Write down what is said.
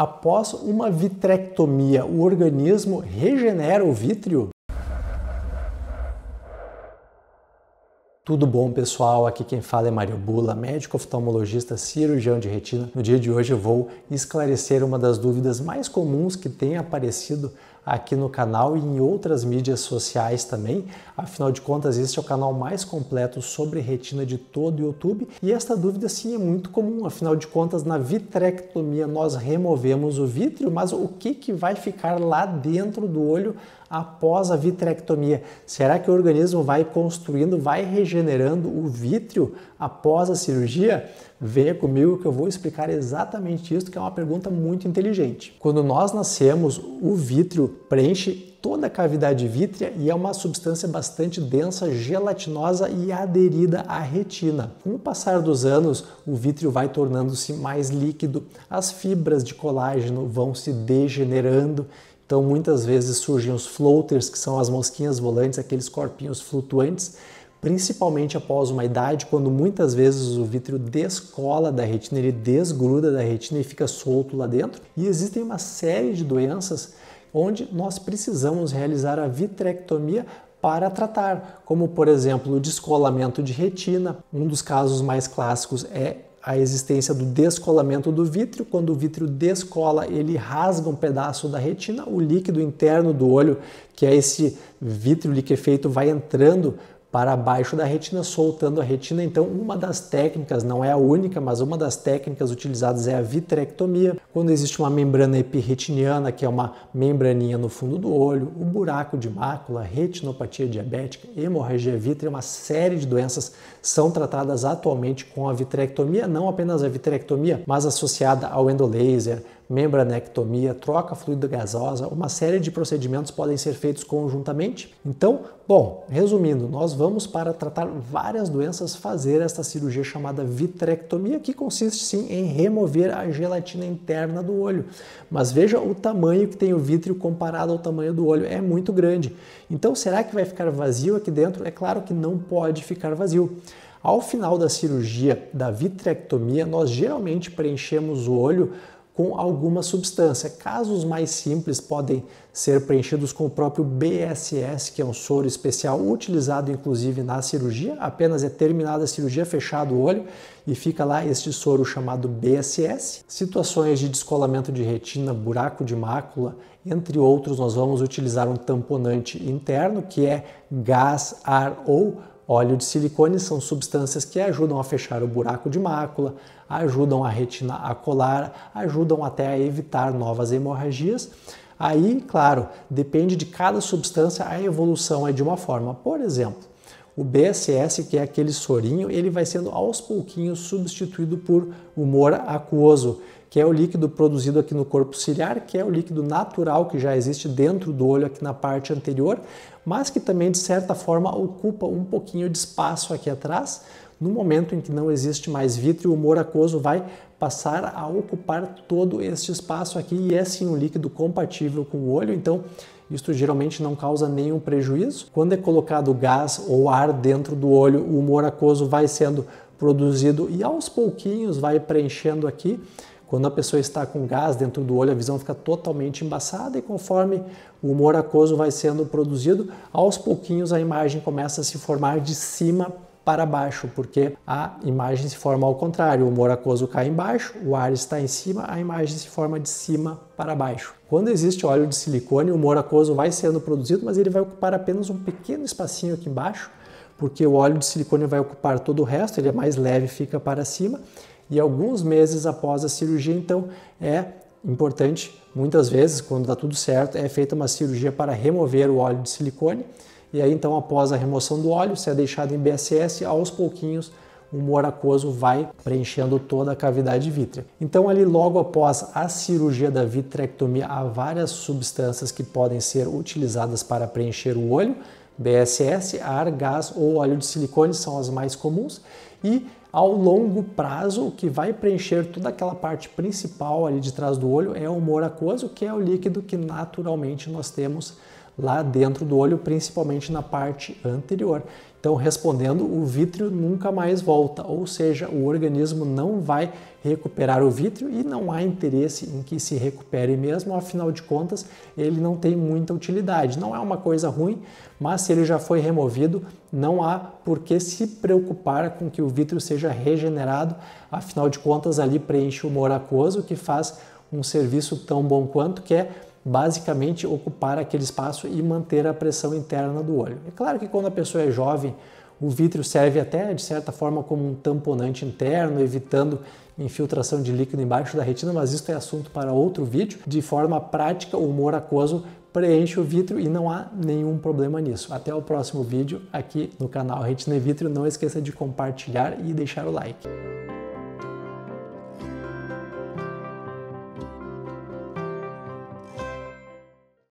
Após uma vitrectomia, o organismo regenera o vítreo? Tudo bom, pessoal? Aqui quem fala é Mário Bula, médico oftalmologista, cirurgião de retina. No dia de hoje eu vou esclarecer uma das dúvidas mais comuns que tem aparecido aqui no canal e em outras mídias sociais também. Afinal de contas, este é o canal mais completo sobre retina de todo o YouTube. E esta dúvida sim é muito comum. Afinal de contas, na vitrectomia nós removemos o vítreo, mas o que vai ficar lá dentro do olho após a vitrectomia? Será que o organismo vai construindo, vai regenerando o vítreo após a cirurgia? Venha comigo que eu vou explicar exatamente isso, que é uma pergunta muito inteligente. Quando nós nascemos, o vítreo preenche toda a cavidade vítrea e é uma substância bastante densa, gelatinosa e aderida à retina. Com o passar dos anos, o vítreo vai tornando-se mais líquido, as fibras de colágeno vão se degenerando. Então, muitas vezes surgem os floaters, que são as mosquinhas volantes, aqueles corpinhos flutuantes, principalmente após uma idade, quando muitas vezes o vítreo descola da retina, ele desgruda da retina e fica solto lá dentro. E existem uma série de doenças onde nós precisamos realizar a vitrectomia para tratar, como por exemplo o descolamento de retina. Um dos casos mais clássicos é a existência do descolamento do vítreo. Quando o vítreo descola, ele rasga um pedaço da retina, o líquido interno do olho, que é esse vítreo liquefeito, vai entrando para baixo da retina, soltando a retina. Então, uma das técnicas, não é a única, mas uma das técnicas utilizadas é a vitrectomia. Quando existe uma membrana epirretiniana, que é uma membraninha no fundo do olho, o buraco de mácula, retinopatia diabética, hemorragia vítrea, uma série de doenças são tratadas atualmente com a vitrectomia, não apenas a vitrectomia, mas associada ao endolaser, membranectomia, troca fluido gasosa, uma série de procedimentos podem ser feitos conjuntamente. Então, bom, resumindo, nós vamos para tratar várias doenças fazer esta cirurgia chamada vitrectomia, que consiste sim em remover a gelatina interna do olho. Mas veja o tamanho que tem o vítreo comparado ao tamanho do olho, é muito grande. Então, será que vai ficar vazio aqui dentro? É claro que não pode ficar vazio. Ao final da cirurgia da vitrectomia, nós geralmente preenchemos o olho com alguma substância. Casos mais simples podem ser preenchidos com o próprio BSS, que é um soro especial utilizado inclusive na cirurgia. Apenas é terminada a cirurgia, fechado o olho e fica lá este soro chamado BSS. Situações de descolamento de retina, buraco de mácula, entre outros, nós vamos utilizar um tamponante interno, que é gás, ar ou óleo de silicone. São substâncias que ajudam a fechar o buraco de mácula, ajudam a retina a colar, ajudam até a evitar novas hemorragias. Aí, claro, depende de cada substância, a evolução é de uma forma. Por exemplo, o BSS, que é aquele sorinho, ele vai sendo aos pouquinhos substituído por humor aquoso, que é o líquido produzido aqui no corpo ciliar, que é o líquido natural que já existe dentro do olho aqui na parte anterior, mas que também de certa forma ocupa um pouquinho de espaço aqui atrás. No momento em que não existe mais vítreo, o humor aquoso vai passar a ocupar todo este espaço aqui e é sim um líquido compatível com o olho, então isto geralmente não causa nenhum prejuízo. Quando é colocado gás ou ar dentro do olho, o humor aquoso vai sendo produzido e aos pouquinhos vai preenchendo aqui. Quando a pessoa está com gás dentro do olho, a visão fica totalmente embaçada e conforme o humor aquoso vai sendo produzido, aos pouquinhos a imagem começa a se formar de cima para baixo, porque a imagem se forma ao contrário, o humor aquoso cai embaixo, o ar está em cima, a imagem se forma de cima para baixo. Quando existe óleo de silicone, o humor aquoso vai sendo produzido, mas ele vai ocupar apenas um pequeno espacinho aqui embaixo, porque o óleo de silicone vai ocupar todo o resto, ele é mais leve, fica para cima. E alguns meses após a cirurgia, então, é importante, muitas vezes, quando está tudo certo, é feita uma cirurgia para remover o óleo de silicone. E aí, então, após a remoção do óleo, se é deixado em BSS, aos pouquinhos o humor aquoso vai preenchendo toda a cavidade vítrea. Então, ali logo após a cirurgia da vitrectomia, há várias substâncias que podem ser utilizadas para preencher o olho. BSS, ar, gás ou óleo de silicone são as mais comuns. E ao longo prazo, o que vai preencher toda aquela parte principal ali de trás do olho é o humor aquoso, que é o líquido que naturalmente nós temos lá dentro do olho, principalmente na parte anterior. Então, respondendo, o vítreo nunca mais volta, ou seja, o organismo não vai recuperar o vítreo e não há interesse em que se recupere mesmo, afinal de contas, ele não tem muita utilidade. Não é uma coisa ruim, mas se ele já foi removido, não há por que se preocupar com que o vítreo seja regenerado, afinal de contas, ali preenche o humor aquoso, que faz um serviço tão bom quanto, que é basicamente ocupar aquele espaço e manter a pressão interna do olho. É claro que quando a pessoa é jovem, o vítreo serve até de certa forma como um tamponante interno, evitando infiltração de líquido embaixo da retina, mas isso é assunto para outro vídeo. De forma prática, o humor aquoso preenche o vítreo e não há nenhum problema nisso. Até o próximo vídeo aqui no canal Retina e Vítreo. Não esqueça de compartilhar e deixar o like.